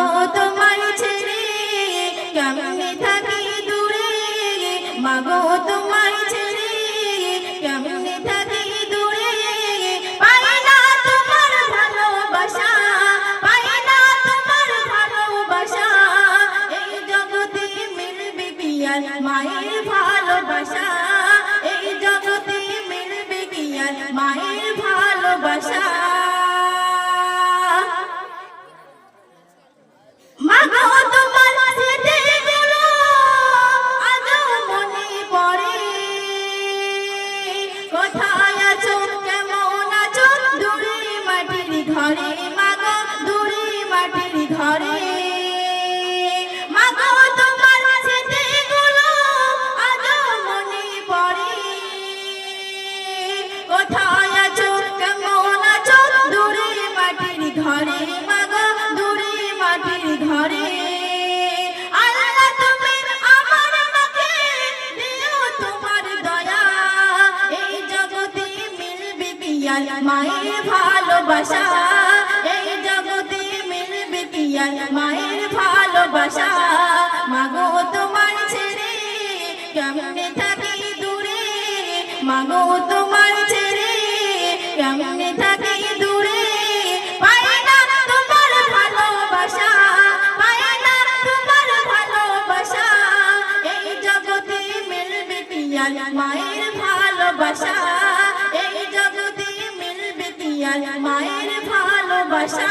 মাগো তোমার ছেড়ে কেমনে থাকি দূরে, মাগো তোমার ছেড়ে কেমনে থাকি দূরে। পাই না তোমার ভালোবাসা, পাই না তোমার ভালোবাসা, এই জগতে মিলবে কি আর মায়ের ভালোবাসা, এই জগতে মিলবে কি আর মায়ের ভালোবাসা। মাগো তোমার স্মৃতিগুলো আজও মনে পড়ে, কোথায় আছো কেমন আছো দূরে মাটির ঘরে, মাগো দূরে মাটির ঘরে। মাগো তোমার স্মৃতিগুলো আজও মনে পড়ে, কোথায় আছো কেমন আছো দূরে মাটির ঘরে, মাগো দূরে মাটির ঘরে। আল্লাহ তুমি আমার মাকে দিও তোমার দয়া, এই জগতে মিলবে কি আর মায়ের ভালোবাসা, এই জগতে মিলবে কি আর মায়ের ভালোবাসা। মাগো তোমার ছেড়ে কেমনে থাকি দূরে, মাগো তোমার ছেড়ে কেমনে থাকি দূরে। পাই না তোমার ভালোবাসা, পাই না তোমার ভালোবাসা, এই জগতে মিলবে কি আর মায়ের ভালোবাসা, এই জগতে মিলবে কি আর মায়ের ভালোবাসা।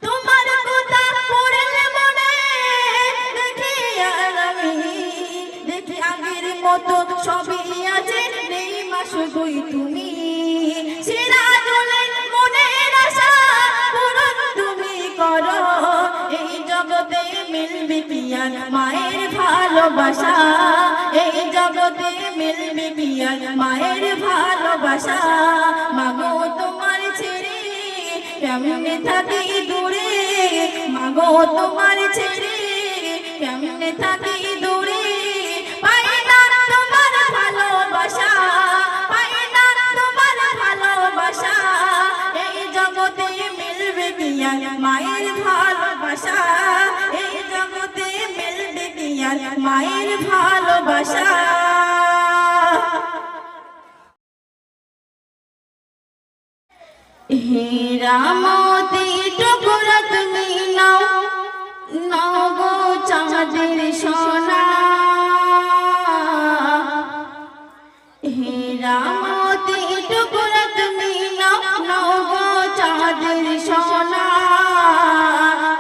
তোমার কথা পড়লে মনে দেখি আর আমি দেখি আগের মতো সবই আছে, নেই মা শুধুই তুমি। সিরাজুলের মনের আশা পূরণ তুমি করো, এই জগতে মিলবে কি আর মায়ের ভালোবাসা, এই জগতে মিলবে কি আর মায়ের ভালোবাসা। মাগো তোমার ছেড়ে কেমনে থাকি দূরে, মাগো তোমার ছেড়ে কেমনে থাকি দূরে। পাই না তোমার ভালোবাসা, পাই না তোমার ভালোবাসা, এই জগতে মিলবে কি আর মায়ের ভালোবাসা, এই জগতে মিলবে কি আর মায়ের ভালোবাসা। হীরা মোতি টুকরা তুমি নাও, নাও গো চাঁদের সোনা, হীরা মোতি টুকরা তুমি নাও, নাও গো চাঁদের সোনা।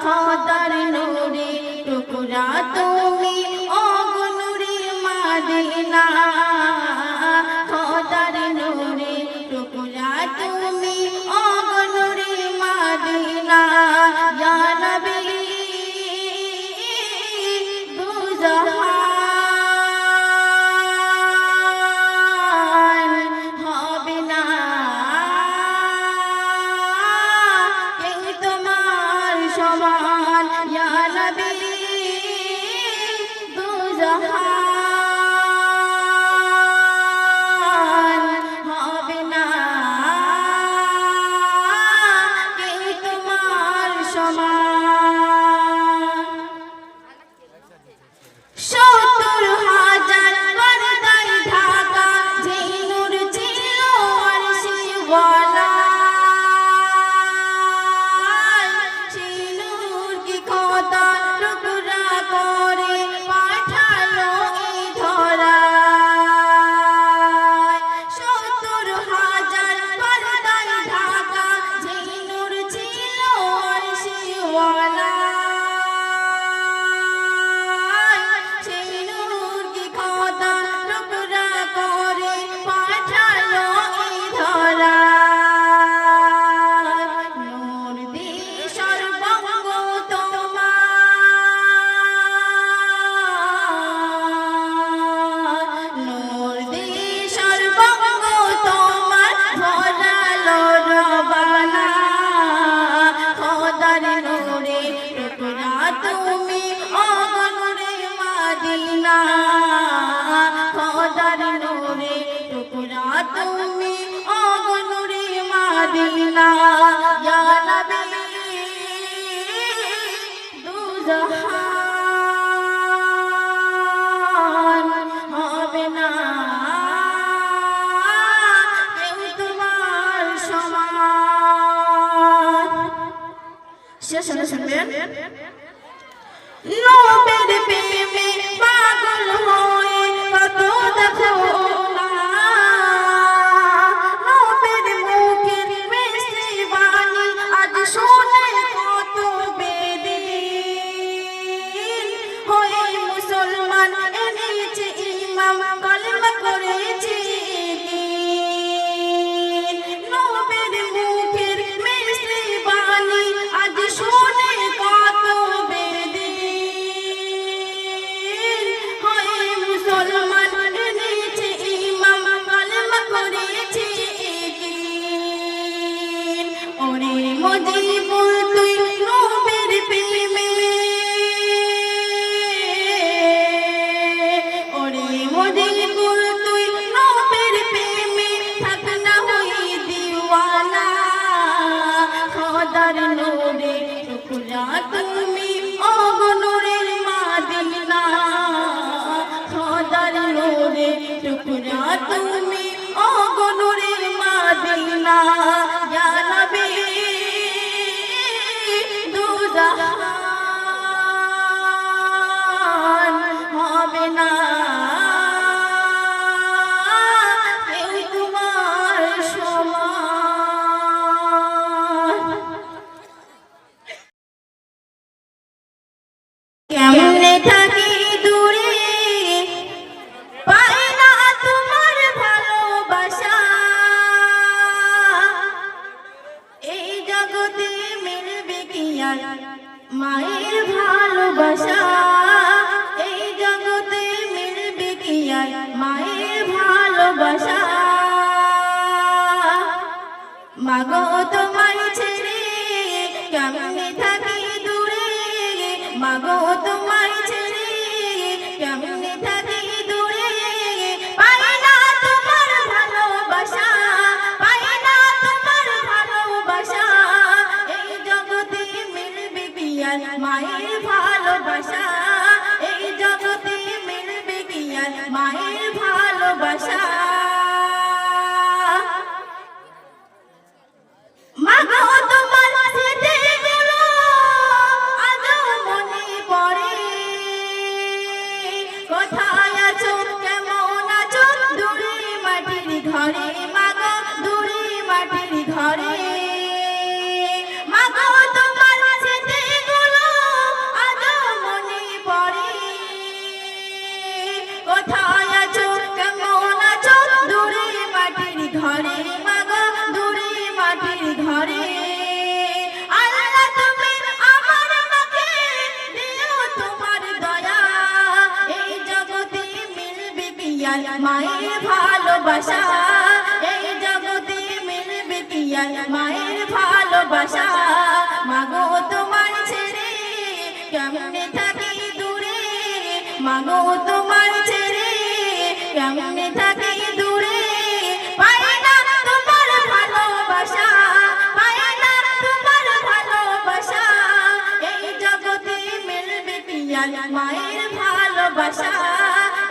খোদার নূরে টুকরা তুমি ও গো নূরে মদিনা, খোদার নূরে টুকরা তুমি ও গো নূরে মদিনা। শুনে শুনবেন। নবীর প্রেমে পাগল হয়ে কত দেখো না, নবীর মুখের মিষ্টি বাণী আজ শুনে কত বেদিন হয়ে মুসলমান এনেছে ইমাম কলমা করেছে দ্বীন। নবীর মুখের মিষ্টি বাণী আজ শুনে কত বেদিন হয়ে মুসলমান এনেছে ইমাম কলমা করেছে দ্বীন। ওরে মুজিবুল তুই নবীর প্রেমে, ওরে মুজিবুল তুই নবীর প্রেমে থাক না হই দিওয়ানা। খোদার নূরে টুকরা তুমি ও গো নূরের মাদিনা, খোদার নূরে টুকরা তুমি ও গো নূরের মাদিনা। ইয়া নবী দুজাহান হবে না কেউ তোমার সমান। কেমনে থাকি দূরে পাই না তোমার ভালোবাসা, এই জগতে মিলবে কি আর মায়ের ভালোবাসা, এই জগতে মিলবে কি আর মায়ের ভালোবাসা। মাগো তোমার ছেড়ে কেমনে থাকি দূরে, মাগো তোমার ছেড়ে কেমনে থাকি দূরে, পাই না তোমার ভালোবাসা, পাই না তোমার ভালোবাসা, এই জগতে মিলবে কি আর মায়ের ভালোবাসা, এই জগতে মিলবে কি আর মায়ের ভালোবাসা। মাগো তোমার স্মৃতিগুলো আজও মনে পড়ে, কোথায় আছো কেমন আছো দূরে মাটির ঘরে, মাগো দূরে মাটির ঘরে। মাগো তোমার স্মৃতিগুলো আজও মনে পড়ে, কোথায় আছো কেমন আছো দূরে মাটির ঘরে, মাগো দূরে মাটির ঘরে। আল্লাহ তুমি আমার মাকে দিও তোমার দয়া, এই জগতে মিলবে কি আর মায়ের ভালোবাসা, এই জগতে মিলবে কি আর মায়ের ভালোবাসা। মাগো তোমার ছেড়ে কেমনে থাকি দূরে, মাগো তোমার ছেড়ে কেমনে থাকি দূরে, পাই না তোমার ভালোবাসা, পাই না তোমার ভালোবাসা, এই জগতে মিলবে কি আর মায়ের ভালোবাসা,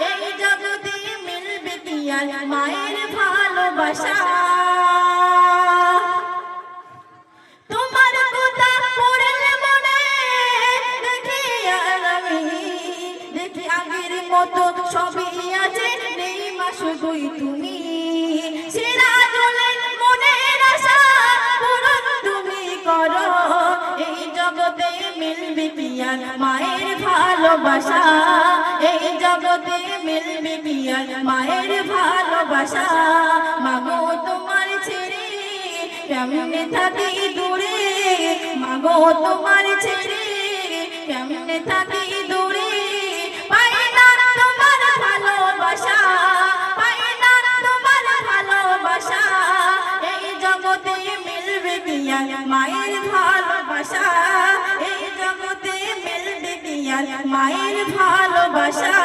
এই জগতে মিলবে কি আর মায়ের ভালোবাসা। তোমার কথা পড়লে মনে দেখি আর আমি দেখি আগের মতো সবই আছে, নেই মা শুধুই তুমি। সিরাজুলের মনের আশা পূরণ তুমি করো, এই জগতে মিলবে কি আর মায়ের ভালোবাসা, এই জগতে মিলবে কি আর মায়ের ভালোবাসা। মাগো তোমার ছেড়ে কেমনে থাকি দূরে, মাগো তোমার ছেড়ে কেমনে থাকি দূরে, পাই না তোমার ভালোবাসা, পাই না তোমার ভালোবাসা, এই জগতে মিলবে কি আর মায়ের ভালোবাসা, এই জগতে মিলবে কি আর মায়ের ভালোবাসা।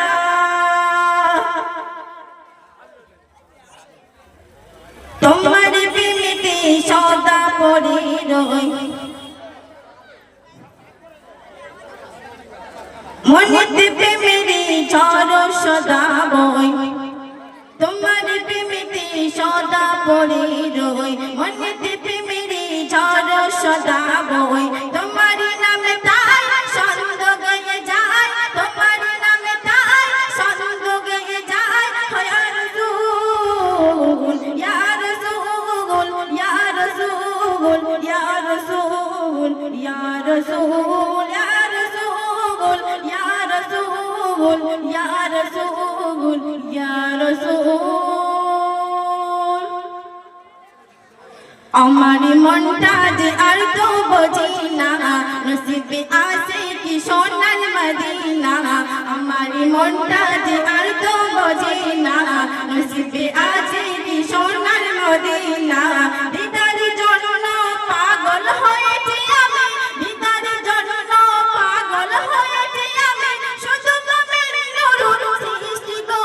তোমার প্রেমেতে সদা পড়ে রই, মনেতে প্রেমেরই ঝড় সদা বই, তোমার প্রেমেতে সদা পড়ে রই, মনেতে প্রেমেরই ঝড় সদা বই, তোমার ইয়া রাসূল আমার মনটা যে আর তো বোঝে না নসিবে আছে কি সোনার মদিনা আমার মনটা যে আর তো বোঝে না নসিবে আছে কি সোনার মদিনা দিদার জন্য পাগল হয়েছি আমি দিদার জন্য পাগল হয়েছি আমি শুধু তোমার নূর সৃষ্টি গো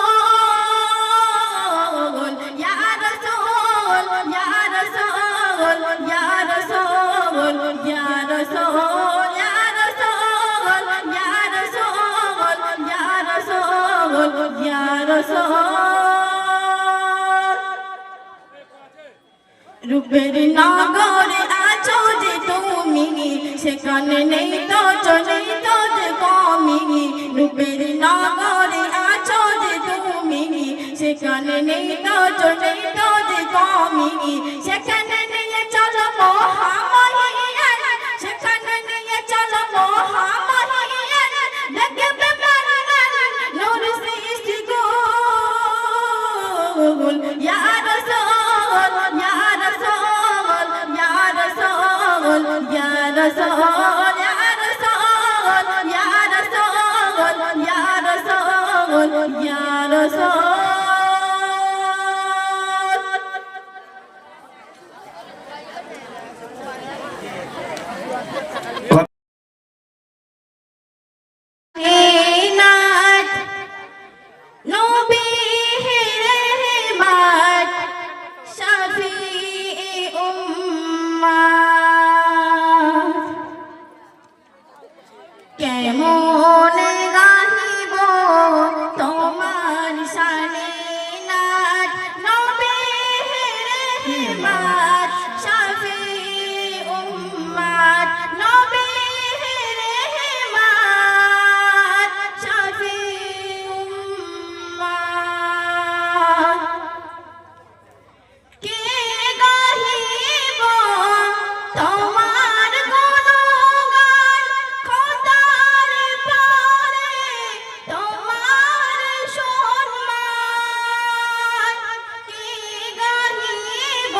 ইয়া রাসূল ইয়া রাসূল ইয়া রাসূল ইয়া রাসূল ইয়া রাসূল ইয়া রাসূল ইয়া রাসূল ইয়া রাসূল রূপের নগরে আছো যে তুমি সেখানে নেই তো চলে তো যে কমি রূপের নগরে আছো যে তুমি সেখানে নেই তো চলে তো যে কমি সেখানে নিয়ে চলো মহামহিয়ান সেখানে নিয়ে চলো মহামহিয়ান দেখবে বানান নূর সৃষ্টি গো ইয়া রাসূল ইয়া রাসূল ইয়া রাসূল ইয়া রাসূল ইয়া রাসূল ইয়া রাসূল ইয়া রাসূল ইয়া রাসূল নাত নবী রহমত শফিঈ উম্মাত কেমন গাহিব তোমার শানে নাত নবী রহমত শফিঈ উম্মাত নবী রহমত শফিঈ উম্মাত কে গাহিব তোমার গুণগান খোদার পারে তোমার সম্মান কে গাহিব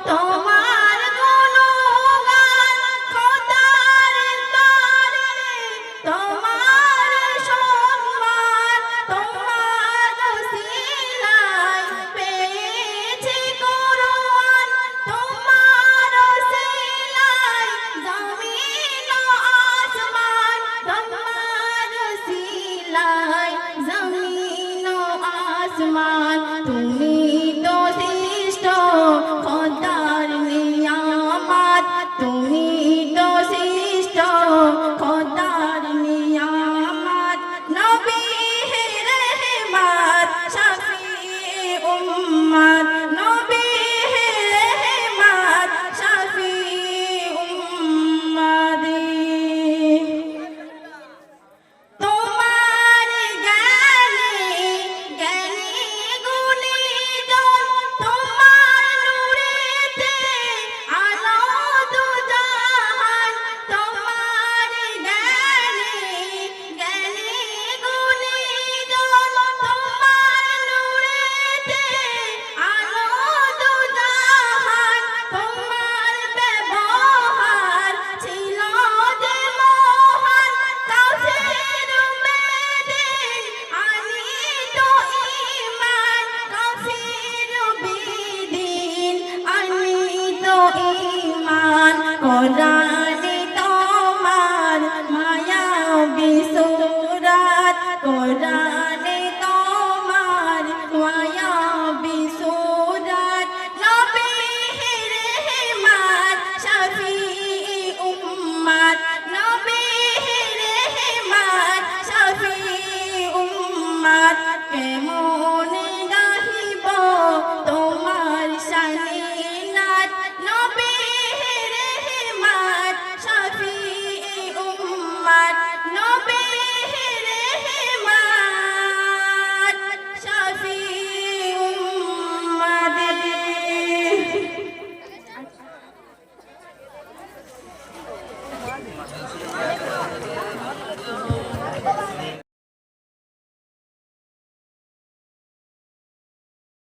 তোমার গুণগান খোদার পারে তোমার সম্মান তোমার সিলাই পেয়েছি কুরআন তোমার সিলাই জমিন ও আসমান তোমার সিলাই জমিন ও আসমান তুমি তো সৃষ্ট খোদার নিয়ামত তুমি তো সৃষ্ট খোদার নিয়ামত নবী রহমত শফিঈ উম্মত নবী রহমত শফিঈ উম্মত তোমার জ্ঞানী জ্ঞানী গুণীজন তোমার নূরেতে আলো দুজাহান তোমার জ্ঞানী জ্ঞানী গুণীজন তোমার নূরেতে আলো দুজাহান তোমার ব্যবহার ছিল যে মহান কাফির বেদিন আনিত ঈমান কাফির বেদিন আনিত ঈমান কোরআন